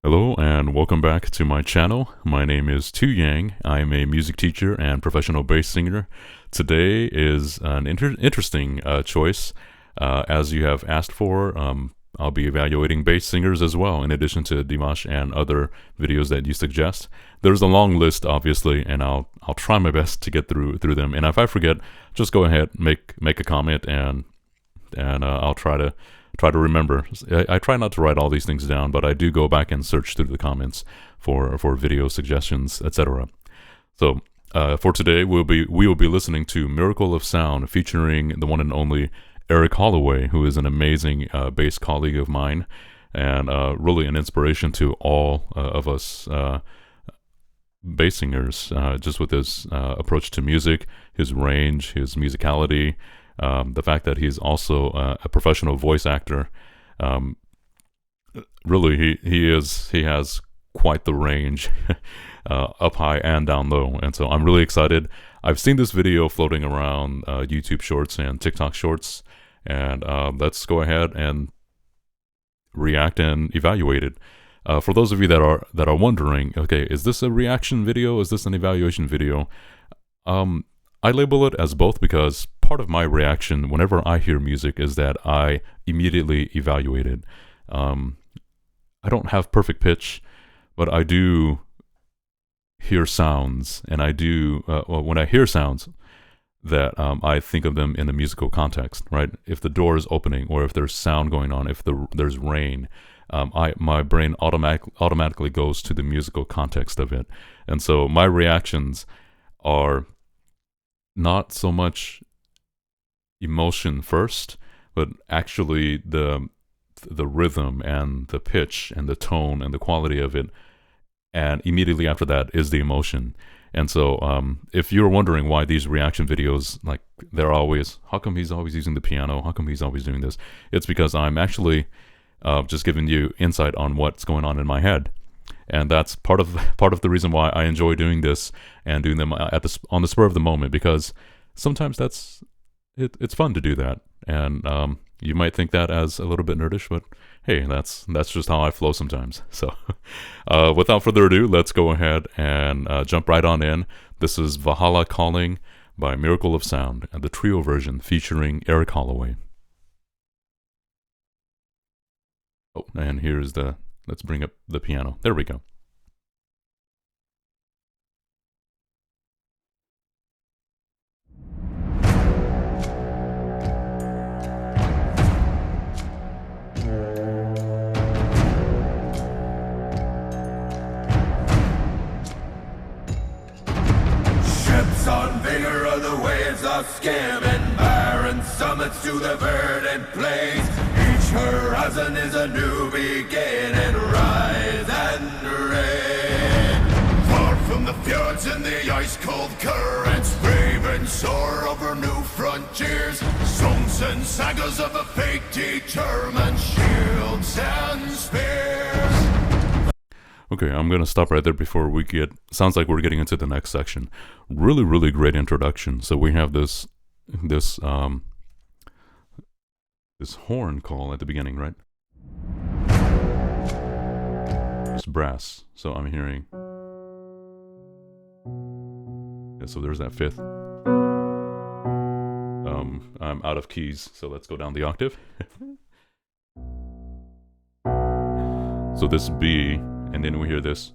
Hello and welcome back to my channel. My name is Tu Yang. I am a music teacher and professional bass singer. Today is an interesting choice. As you have asked for, I'll be evaluating bass singers as well, in addition to Dimash and other videos that you suggest. There's a long list, obviously, and I'll try my best to get through them. And if I forget, just go ahead, make a comment, and I'll try to remember. I try not to write all these things down, but I do go back and search through the comments for video suggestions, etc. So for today, we will be listening to "Miracle of Sound" featuring the one and only Eric Hollaway, who is an amazing bass colleague of mine, and really an inspiration to all of us bass singers, just with his approach to music, his range, his musicality. The fact that he's also a professional voice actor. Really, he has quite the range, up high and down low, and so I'm really excited. I've seen this video floating around YouTube Shorts and TikTok Shorts, and let's go ahead and react and evaluate it. For those of you that are wondering, okay, is this a reaction video? Is this an evaluation video? I label it as both because part of my reaction whenever I hear music is that I immediately evaluate it. I don't have perfect pitch, but I do hear sounds, and I do, when I hear sounds, that I think of them in a musical context, right? If the door is opening, or if there's sound going on, if there's rain, my brain automatically goes to the musical context of it. And so my reactions are not so much emotion first, but actually the rhythm and the pitch and the tone and the quality of it, and immediately after that is the emotion. And so if you're wondering why these reaction videos, like, they're always, how come he's always using the piano, how come he's always doing this, it's because I'm actually just giving you insight on what's going on in my head. And that's part of the reason why I enjoy doing this and doing them on the spur of the moment, because sometimes it's fun to do that. And you might think that as a little bit nerdish, but hey, that's just how I flow sometimes. So without further ado, let's go ahead and jump right on in. This is Valhalla Calling by Miracle of Sound, and the trio version featuring Eric Hollaway. Oh, and here's let's bring up the piano. There we go. Ships on vigor of the waves of skimming, barren summits to the verdant plains. Each horizon is a new beginning, rise and reign. Far from the fjords and the ice-cold currents, brave and soar over new frontiers. Songs and sagas of a fate determined, shields and spears. Okay, I'm going to stop right there before we sounds like we're getting into the next section. Really, really great introduction. So we have this horn call at the beginning, right? It's brass. So I'm hearing. Yeah, so there's that fifth. I'm out of keys, so let's go down the octave. So this B, and then we hear this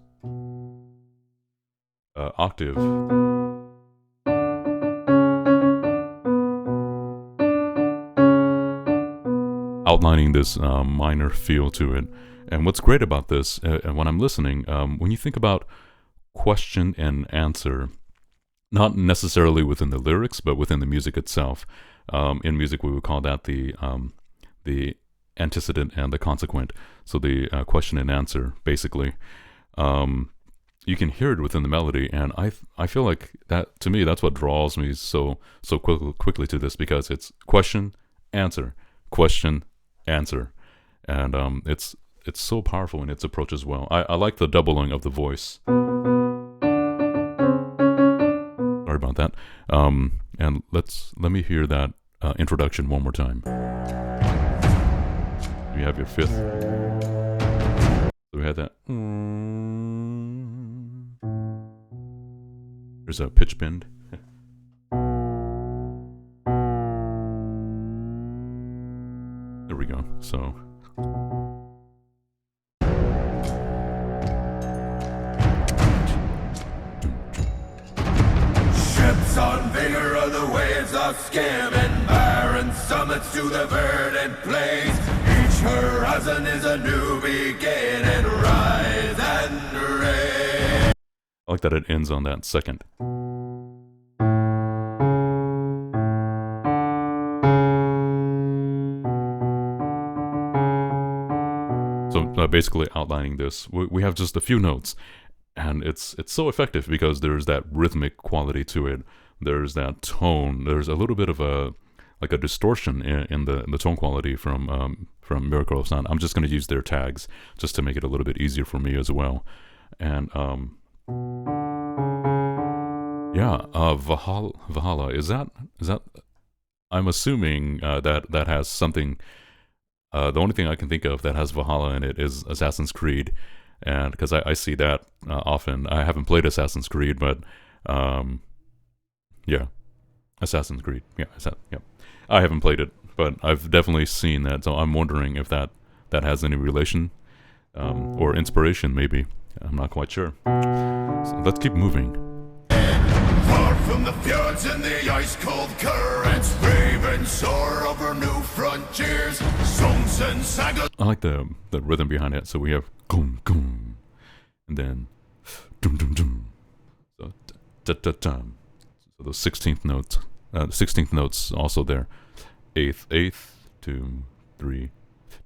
octave. Outlining this minor feel to it. And what's great about this, when I'm listening, when you think about question and answer, not necessarily within the lyrics, but within the music itself. In music, we would call that the antecedent and the consequent. So the question and answer, basically. You can hear it within the melody, and I feel like that, to me, that's what draws me so quickly to this, because it's question, answer, question, answer, and it's so powerful in its approach as well. I like the doubling of the voice. Sorry about that. And let me hear that introduction one more time. You have your fifth. So we had that. There's a pitch bend. There we go. So. Ships on vigor of the waves of skim and barren summits to the verdant plains. Each horizon is a new beginning. Rise and reign. I like that it ends on that second. So basically outlining this, we have just a few notes, and it's so effective because there's that rhythmic quality to it. There's that tone. There's a little bit of a distortion in the tone quality from Miracle of Sound. I'm just going to use their tags just to make it a little bit easier for me as well. And yeah, Valhalla, is that I'm assuming that has something. The only thing I can think of that has Valhalla in it is Assassin's Creed, and because I see that often. I haven't played Assassin's Creed, but yeah, Assassin's Creed. Yeah, yeah. I haven't played it, but I've definitely seen that. So I'm wondering if that has any relation or inspiration, maybe. I'm not quite sure. So let's keep moving. Far from the fjords and the ice-cold currents, brave and soar over new frontiers, songs and sagas. I like the rhythm behind it. So we have gum gum, and then dum dum dum. So da da dum. So the 16th notes, 16th notes also there. Eighth, 2, 3,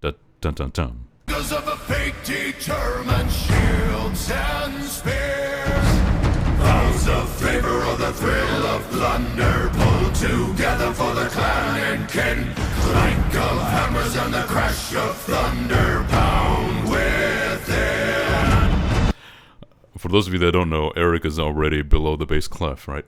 da da da dum. Because of a fate determined, shields and spears. Vows of favor or the thrill of plunder, pulled together for the clan and kin. Clank of hammers and the crash of thunder, pound within. For those of you that don't know, Eric is already below the bass clef, right?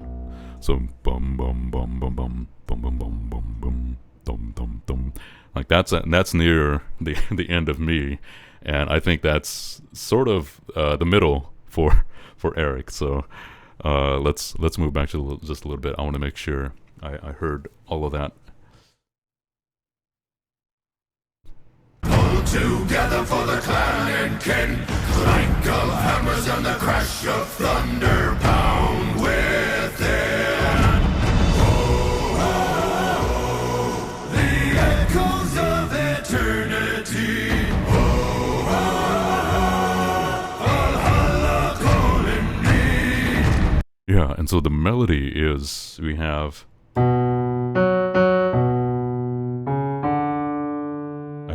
So bum bum bum bum bum bum bum bum bum bum dum dum dum. Like that's near the end of me, and I think that's sort of the middle for Eric. So let's move back to just a little bit. I want to make sure I heard all of that. Pull together for the clan and kin, clank of hammers and the crash of thunder, pound within. Echoes of eternity. Valhalla calling me. Yeah, and so the melody is, we have, I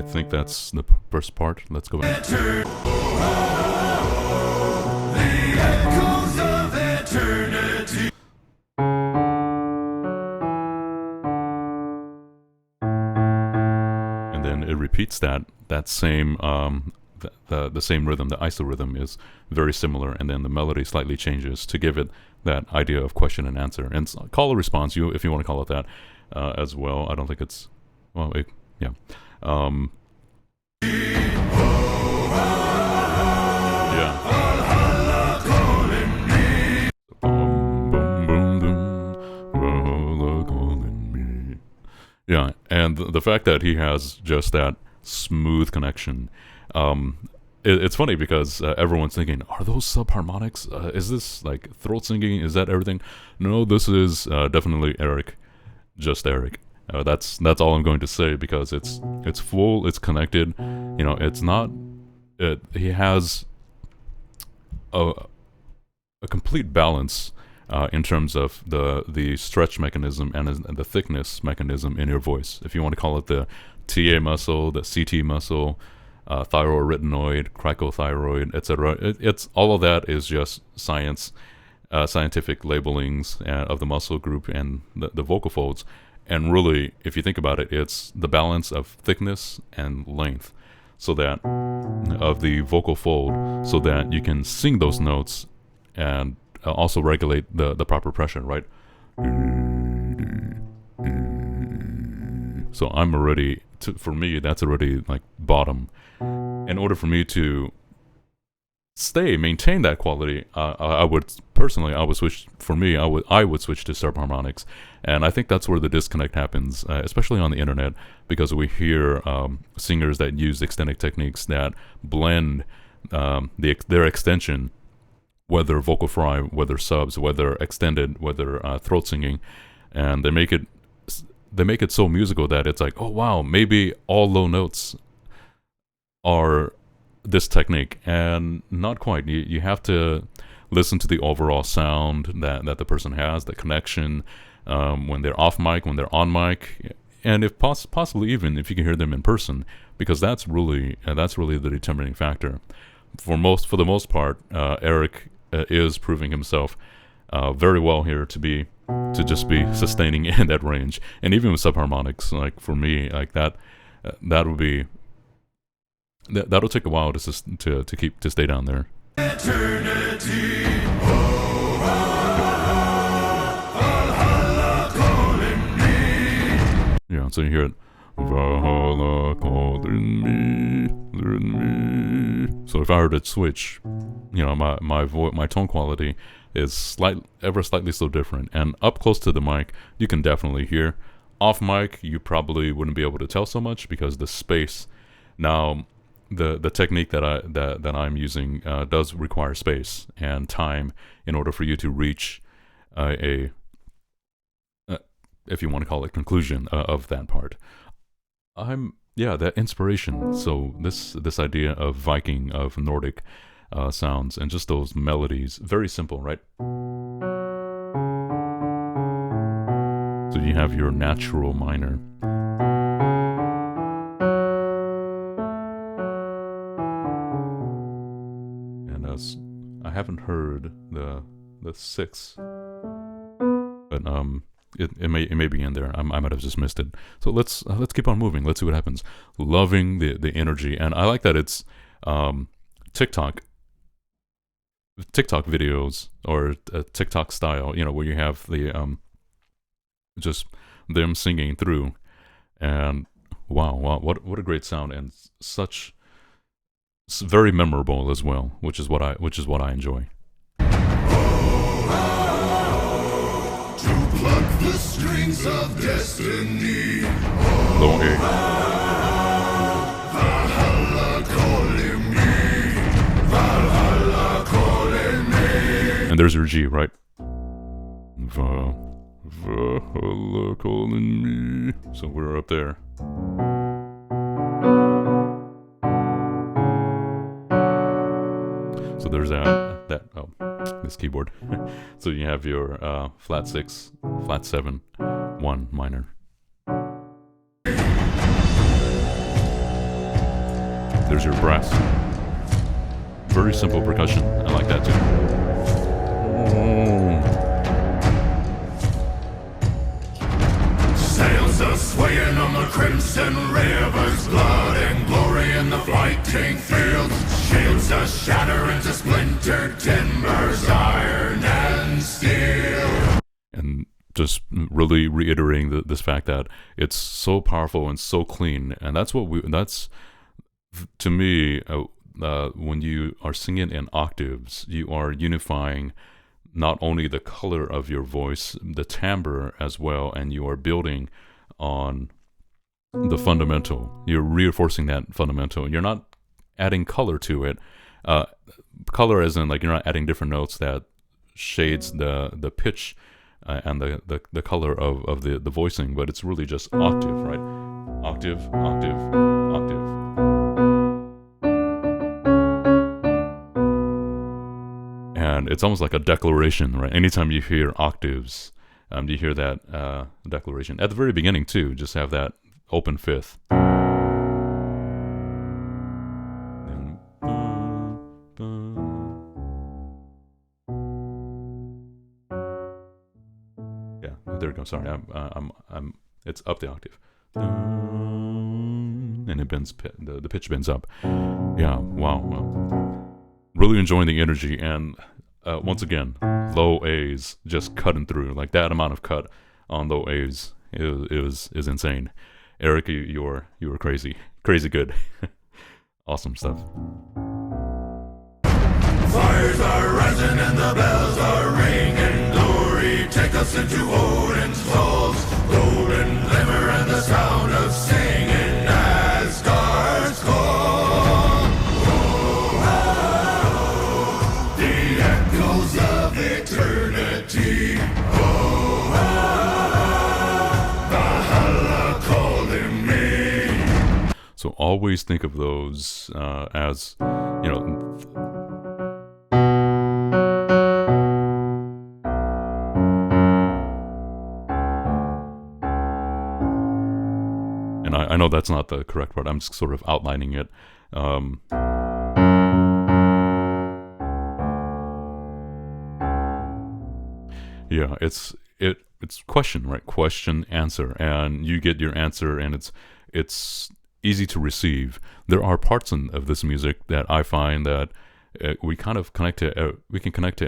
think that's the first part. Let's go back. The echoes of eternity. And then it repeats that same the same rhythm. The iso rhythm is very similar, and then the melody slightly changes to give it that idea of question and answer, and call or response, if you want to call it that as well. I don't think it's yeah. Yeah, and the fact that he has just that smooth connection, it's funny because everyone's thinking, are those subharmonics? Is this like throat singing? Is that everything? No, this is definitely Eric, just Eric. That's all I'm going to say, because it's full, it's connected. You know, it's not. He has a complete balance. In terms of the stretch mechanism and the thickness mechanism in your voice. If you want to call it the TA muscle, the CT muscle, thyroarytenoid, cricothyroid, etc. It's all of that is just scientific labelings of the muscle group and the vocal folds. And really, if you think about it, it's the balance of thickness and length, so that of the vocal fold, so that you can sing those notes and also regulate the proper pressure, right? So I'm already, for me, that's already like bottom. In order for me to maintain that quality, I would personally, I would switch. For me, I would switch to subharmonics, and I think that's where the disconnect happens, especially on the internet, because we hear singers that use extended techniques that blend their extension, whether vocal fry, whether subs, whether extended, whether throat singing, and they make it so musical that it's like, oh wow, maybe all low notes are this technique, and not quite. You have to listen to the overall sound that the person has, the connection, when they're off mic, when they're on mic, and if possibly even if you can hear them in person, because that's really the determining factor. For the most part, Eric is proving himself very well here to just be sustaining in that range, and even with subharmonics, like for me, like that would be. That'll take a while to stay down there. Eternity. Valhalla calling me. Yeah, so you hear it. Valhalla calling me. So if I were to switch, my tone quality is ever slightly so different. And up close to the mic, you can definitely hear. Off mic, you probably wouldn't be able to tell so much because the space. Now, the technique that I'm using does require space and time in order for you to reach if you want to call it, conclusion of that part. That inspiration. So this idea of Viking, of Nordic sounds, and just those melodies, very simple, right? So you have your natural minor. I haven't heard the 6, but it may be in there. I might have just missed it. So let's keep on moving. Let's see what happens. Loving the energy, and I like that it's TikTok videos, or TikTok style. Where you have the just them singing through, and wow, what a great sound, and such. It's very memorable as well, which is what I enjoy. To pluck the strings of destiny. Low A. Valhalla calling me. Valhalla calling me. And there's your G, right? Valhalla calling me. So we're up there. So there's this keyboard. So you have your flat 6, flat 7, 1 minor. There's your brass. Very simple percussion. I like that too. Sails are swaying on the crimson rivers, blood and glory in the fighting fields. Shields are shatter into splintered timbers, iron and steel. And just really reiterating this fact that it's so powerful and so clean, and that's to me, when you are singing in octaves, you are unifying not only the color of your voice, the timbre as well, and you are building on the fundamental. You're reinforcing that fundamental, and you're not adding color to it. Color as in, like, you're not adding different notes that shades the pitch and the color of the voicing, but it's really just octave, right? Octave, octave, octave. And it's almost like a declaration, right? Anytime you hear octaves, you hear that declaration. At the very beginning, too, just have that open fifth. Yeah, there we go. Sorry, it's up the octave. And it bends, the pitch bends up. Yeah, wow. Really enjoying the energy, and once again, low A's just cutting through. Like, that amount of cut on low A's is insane. Eric, you were crazy good. Awesome stuff. heaven and the bells are ringing. Glory, take us into Odin's halls. Golden glimmer and the sound of singing. Asgard's call. Oh, oh, the echoes of eternity. Oh, Valhalla calling me. So always think of those as, you know, and I know that's not the correct part. I'm just sort of outlining it. Yeah, it's question, right? Question, answer, and you get your answer, and it's easy to receive. There are parts of this music that I find that we kind of connect to. We can connect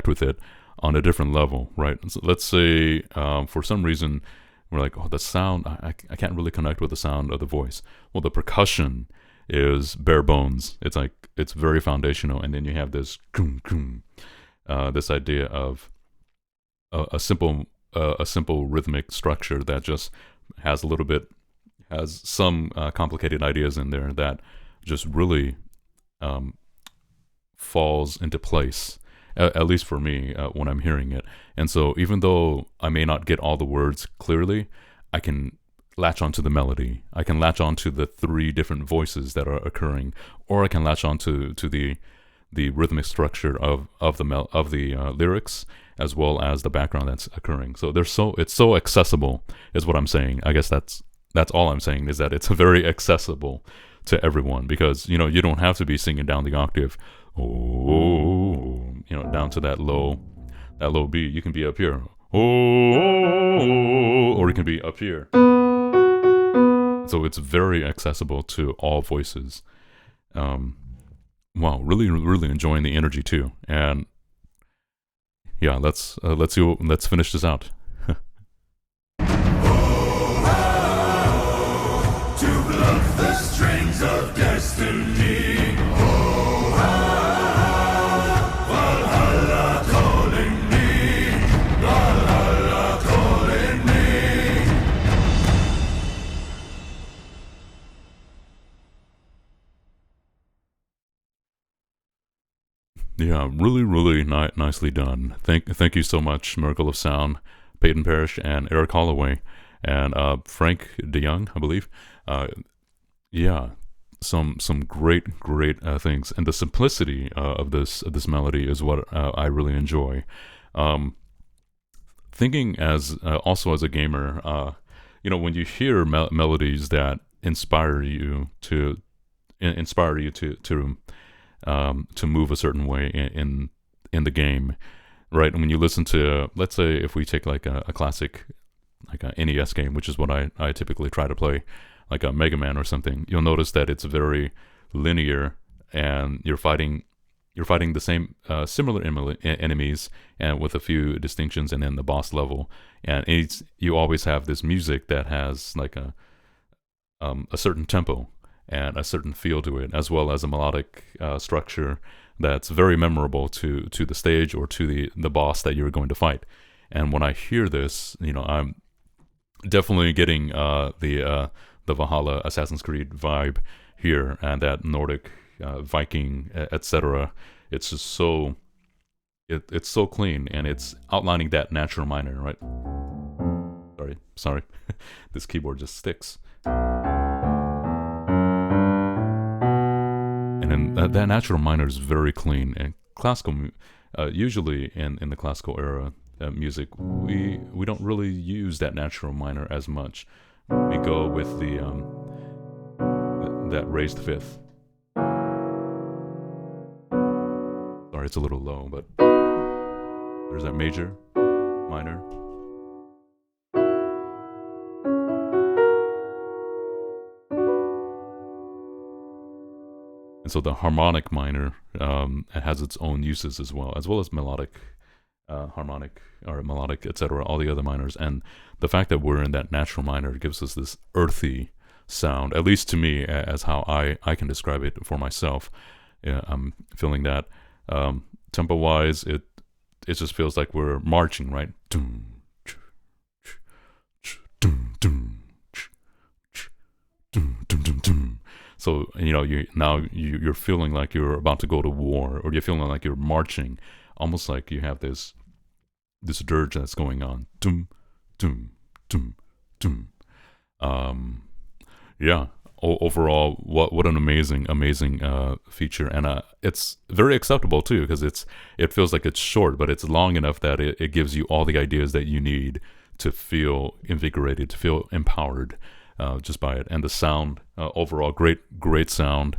with it on a different level, right? So let's say for some reason we're like, oh, the sound, I can't really connect with the sound of the voice. Well, the percussion is bare bones. It's like, it's very foundational, and then you have this this idea of a simple rhythmic structure that just has some complicated ideas in there that just really falls into place, at least for me, when I'm hearing it. And so even though I may not get all the words clearly, I can latch onto the melody. I can latch onto the three different voices that are occurring, or I can latch onto the rhythmic structure of the lyrics, as well as the background that's occurring. So it's so accessible, is what I'm saying. I guess that's all I'm saying, is that it's very accessible to everyone, because you don't have to be singing down the octave, down to that low B. You can be up here, or you can be up here. So it's very accessible to all voices. Wow, really enjoying the energy too. And yeah, let's finish this out. To pluck the strings of destiny. Oh, Valhalla calling me. Valhalla calling me. Yeah, really nicely done. Thank you so much, Miracle of Sound, Peyton Parrish, and Eric Hollaway, and Frank DeYoung, I believe. Yeah, some great things, and the simplicity of this melody is what I really enjoy. Thinking also as a gamer, when you hear melodies that inspire you to move a certain way in the game, right? And when you listen to, let's say, if we take like a classic, like a NES game, which is what I typically try to play, like a Mega Man or something, you'll notice that it's very linear, and you're fighting the same similar enemies, and with a few distinctions, and then the boss level, and you always have this music that has like a certain tempo and a certain feel to it, as well as a melodic structure that's very memorable to the stage or to the boss that you're going to fight. And when I hear this, I'm definitely getting the Valhalla Assassin's Creed vibe here, and that Nordic Viking, etc. It's just so it's so clean, and it's outlining that natural minor, right? Sorry, this keyboard just sticks. And then that natural minor is very clean. And classical, usually in the classical era music, we don't really use that natural minor as much. We go with that raised fifth. Sorry, it's a little low, but there's that major, minor. And so the harmonic minor has its own uses as well as melodic, harmonic or melodic, etc. All the other minors, and the fact that we're in that natural minor gives us this earthy sound, at least to me, as how I can describe it for myself. I'm feeling that Tempo wise, it just feels like we're marching, right? So you're feeling like you're about to go to war, or you're feeling like you're marching, almost like you have this dirge that's going on. Yeah. Overall, what an amazing feature, and it's very acceptable too, because it feels like it's short, but it's long enough that it gives you all the ideas that you need to feel invigorated, to feel empowered, just by it. And the sound, overall, great sound.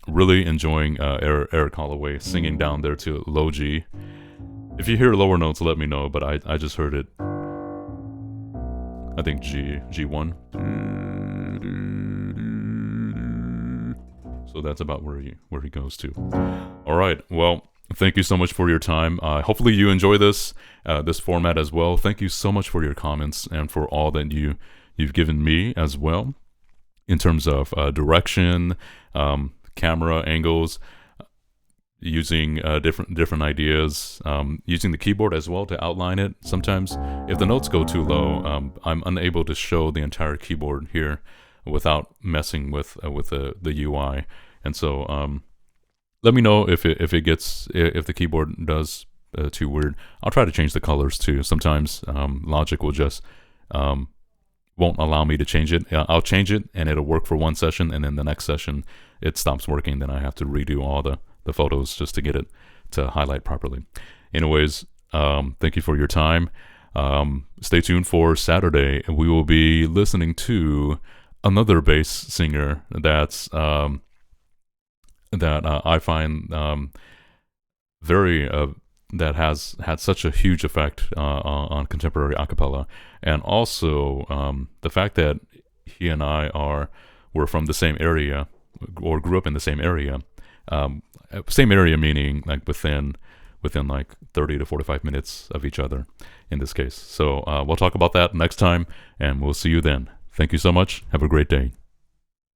Really enjoying Eric Hollaway singing down there to low G. If you hear lower notes, let me know, but I just heard it, I think G1. So that's about where he goes to. All right. Well, thank you so much for your time. Hopefully you enjoy this format as well. Thank you so much for your comments and for all that you've given me as well, in terms of direction, camera angles, using different ideas, using the keyboard as well to outline it. Sometimes if the notes go too low, I'm unable to show the entire keyboard here without messing with the UI. And so let me know if the keyboard does too weird. I'll try to change the colors too. Sometimes Logic will just won't allow me to change it. I'll change it and it'll work for one session, and then the next session it stops working. Then I have to redo all the photos just to get it to highlight properly. Anyways, thank you for your time. Stay tuned for Saturday. We will be listening to another bass singer that I find very that has had such a huge effect on contemporary acapella, and also the fact that he and I were from the same area, or grew up in the same area. Same area meaning like within like 30 to 45 minutes of each other in this case. So we'll talk about that next time, and we'll see you then. Thank you so much. Have a great day.